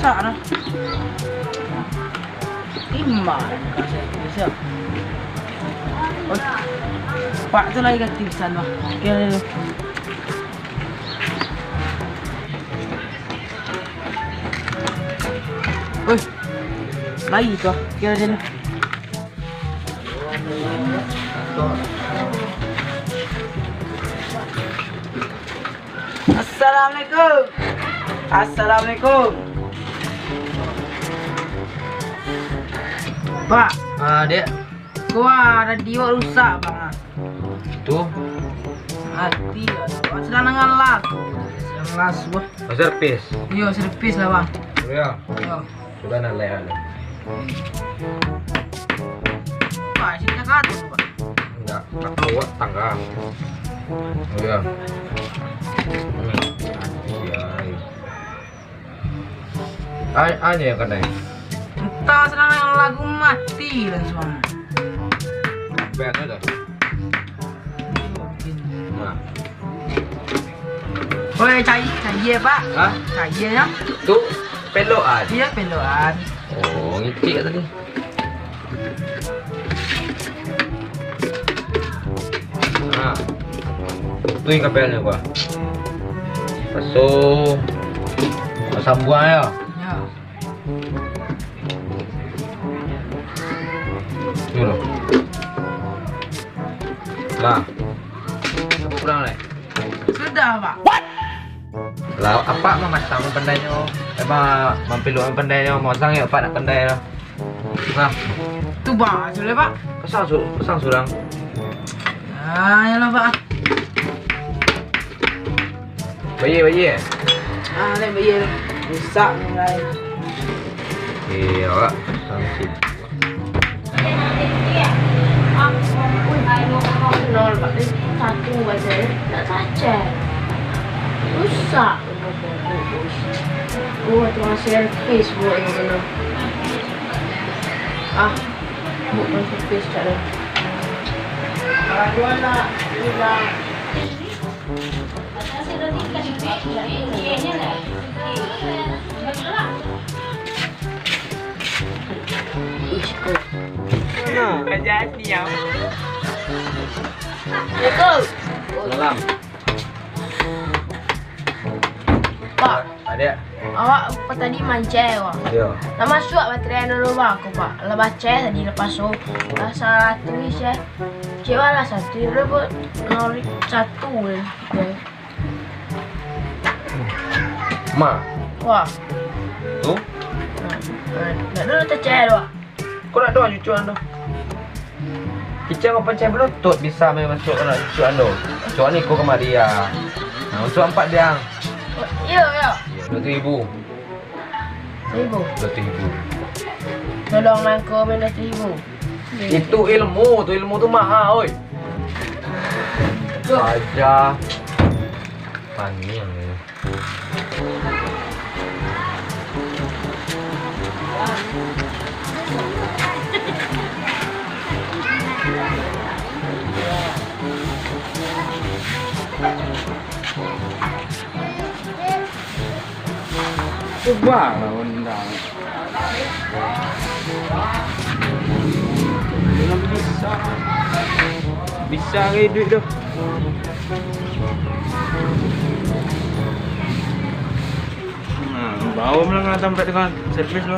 rusak dah. Iman. Siap. Oh. Pak tu lagi ganti pesan bah. Kira dulu. Oi. Lagi tu. Kira dulu. Assalamualaikum. Assalamualaikum. Pak, Dek. gua radio rusak, Bang. Tuh, Hati, selanangan lagu. Yang las buah. servis. Yo, servis lah, Bang. Ya, Yo. sudah nalai. Pak, sini kata tu, Pak. Enggak, tak kuat tangga. Oh ya. Aja yang kena. Entah selanangan lagu mati langsung. Bayar dah. Nah, Oi, cai Pak. Hah? Cai ya. tu pelokan. Dia peloan. Oh, ngicik tadi. Nah, tu yang kabelnya gua. Pasal sambungan ya. Ya. Ni loh. Lah. Apa kurang leh? Sudah, Pak. Lah apa memasang pendainya? Mampilu pendainya masang ya Pak nak pendai lah. Nah, Tu bah, sudah, Pak. pasang surang. Ya lah, Pak. Bayi. Lain bayar. Rusak mulai. Iya, Pak. Pasang sip. Nol Pak, satu baca tak baca. Rusak. Tukang servis buat yang kena. Bukan servis tak ada. Kalau jual nak bilang. Jadi ya. Malam. Pak, Ada. awak apa tadi mancing wah. Ya. Nak masuk baterai dulu bang aku Pak. Lepas cek tadi lepas so. Salah tulis ya. Cik lah satu rebut 01 ya. Ma, Wah. tu. Nak dulu tercek doa. Kau nak doa cucuan tu? Kicau apa pancai bluetooth bisa masuk ke cucuan tu. Cucuan ni kau kemari ya. Nah, untuk 4 biang. Ya. 2,000. 1,000. 2,000. Tolong nangko benda 1,000. Itu ilmu tu mahal, oi. Aja. Panjang ni. Coba lah undang. Belum bisa. Bisa ke duit tu? Bawa malah sampai dengan servis lo.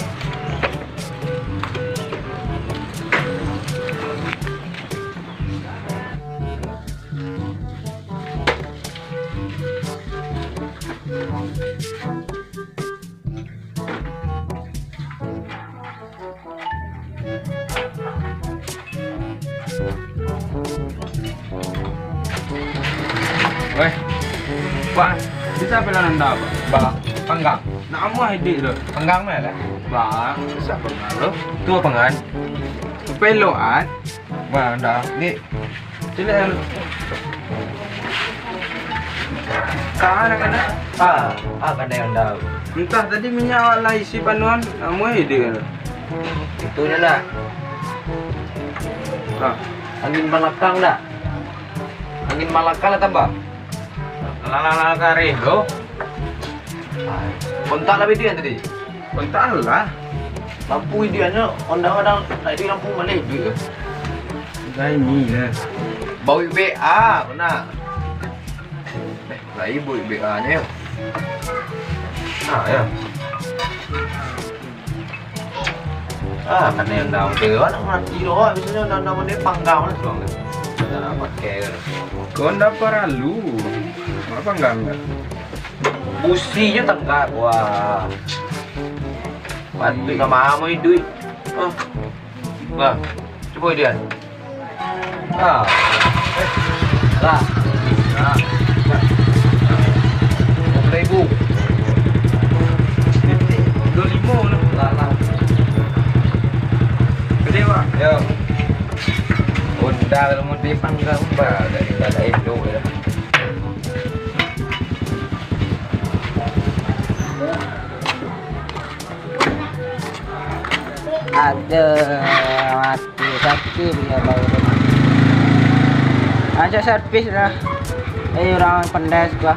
Weh, Pak, bisa pelan anda Ba, panggang. nak amuah hidup tu. Panggang mana lah? Bang, bisa pengaruh. Tu apa kan? Peloan, Ba, anda. Ni. sila Tahan kena. Kan yang anda. Entah tadi minyak awak lah isi panuan, amuah hidup tu. Itunya dah. Angin Malakang dah. Angin Malakang lah tambah. Lala kare, go. Kontak lah video yang tadi. Entahlah. Lampu idealnya ondang-ondang nak di lampu Malay duit ke? Dah ini lah. Bau BA benar. Lah ibu BA-nya ya. Ya. Kan yang daun tu kan mati doh. Biasanya daun dia panggang lah suang. Jangan pakai kan. Kau ndak perlu. Apa enggak? Businya tenggak. Wah. Bantu sama mau duit. Wah. Coba dia. Lah. Lah. 6.000. 25 lah. Lah. Gede Pak. Yo. Udah kalau mau dipanggang dari ada Indo ya. Ada mati sakit dia baru. Ajak servis lah. Orang pendas gua.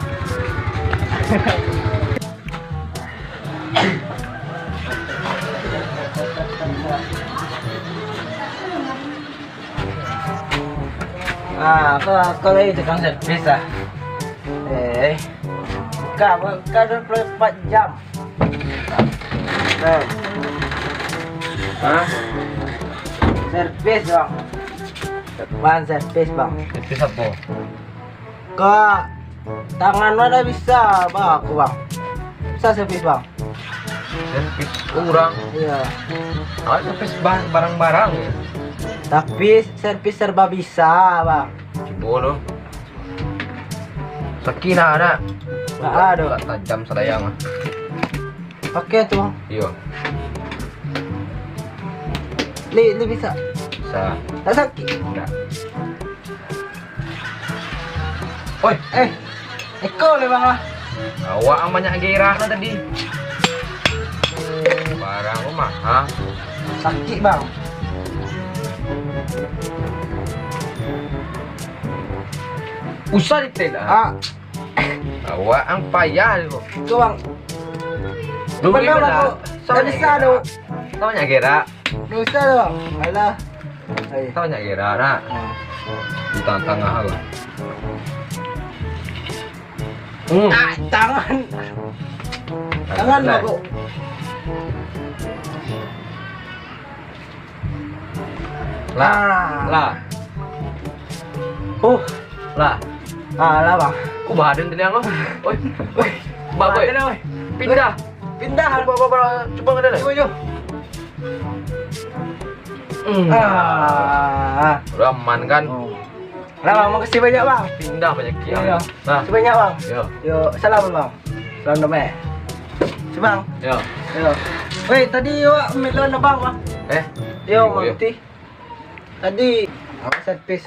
Kau lagi tukang servis lah. Kau 24 jam. Servis bang. Bang servis bang. Servis apa? Kak, tangan mana bisa bang aku bang. Bisa servis bang. Servis kurang. Iya. Servis barang-barang ya. Tapi servis serba bisa bang. Coba lo. Sakina ada. Nggak ada. Tak tajam selayang. Oke tuh bang. Iya. Li bisa. Bisa. Tak sakit. Enggak. Oi, Eko le bang lah. awak yang banyak gairah tadi. Barang rumah, ha? Sakit bang. Usah detail lah. Awak yang payah tu. Itu bang. Dulu Benar, gimana? Bang. Tak bisa tu. Tahu banyak gairah. Bisa tu. Alah. Tahu banyak gairah nak. Di tengah-tengah aku. Tangan. Tangan aku. Lah. Lah. Lah bang. Ku badan tadi aku. Oi. Mbak boy. Pindah. Pindah. Coba ngada dah. Coba. Udah aman kan? Lah bang, makasih banyak bang. Pindah banyak kiam. Iya. Nah, Makasih banyak bang. yo. Yo, salam bang. Salam damai. Bang. Yo. Yo. Wei, tadi yo melon bang bang. Yo, Yo. mati. Tadi apa servis?